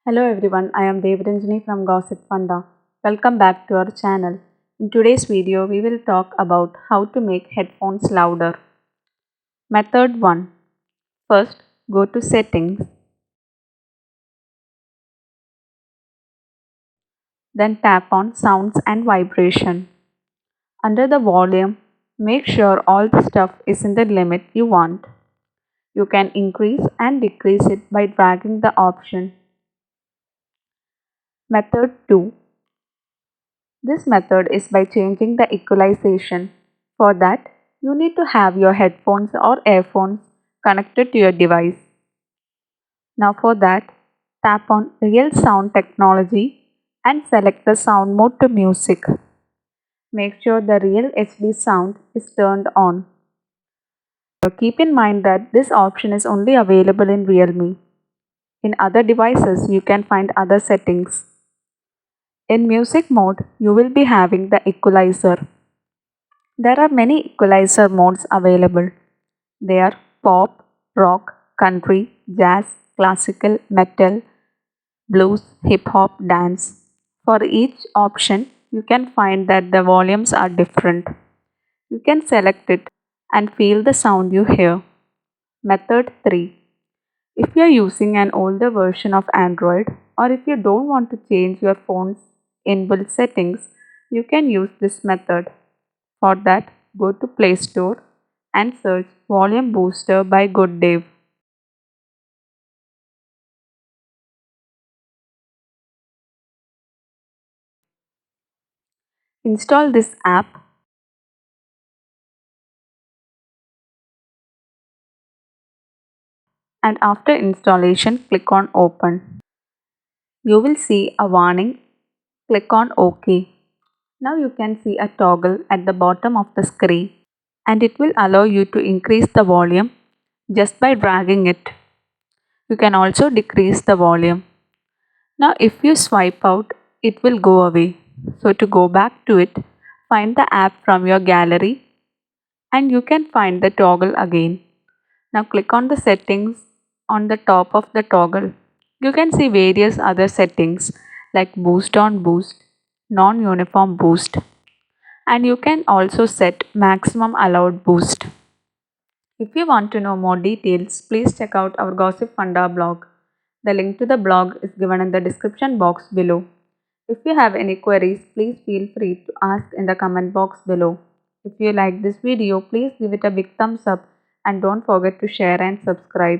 Hello everyone, I am Devranjani from Gossipfunda. Welcome back to our channel. In today's video, we will talk about how to make headphones louder. Method 1. First, go to Settings, then tap on Sounds and Vibration. Under the volume, make sure all the stuff is in the limit you want. You can increase and decrease it by dragging the option. Method 2. This method is by changing the equalization. For that, you need to have your headphones or earphones connected to your device. Now for that, tap on Real Sound Technology and select the sound mode to music. Make sure the Real HD sound is turned on. Keep in mind that this option is only available in Realme. In other devices, you can find other settings. In music mode, you will be having the equalizer. There are many equalizer modes available. They are pop, rock, country, jazz, classical, metal, blues, hip hop, dance. For each option, you can find that the volumes are different. You can select it and feel the sound you hear. Method 3. If you are using an older version of Android or if you don't want to change your phone's inbuilt settings, you can use this method. For that, go to Play Store and search Volume Booster by Good Dave. Install this app and after installation, click on Open. You will see a warning. Click on OK. Now you can see a toggle at the bottom of the screen and it will allow you to increase the volume just by dragging it. You can also decrease the volume. Now if you swipe out, it will go away. So to go back to it, find the app from your gallery and you can find the toggle again. Now click on the settings on the top of the toggle. You can see various other settings like boost on boost, non-uniform boost, and you can also set maximum allowed boost. If you want to know more details, please check out our Gossip Funda blog. The link to the blog is given in the description box below. If you have any queries, please feel free to ask in the comment box below. If you like this video, please give it a big thumbs up and don't forget to share and subscribe.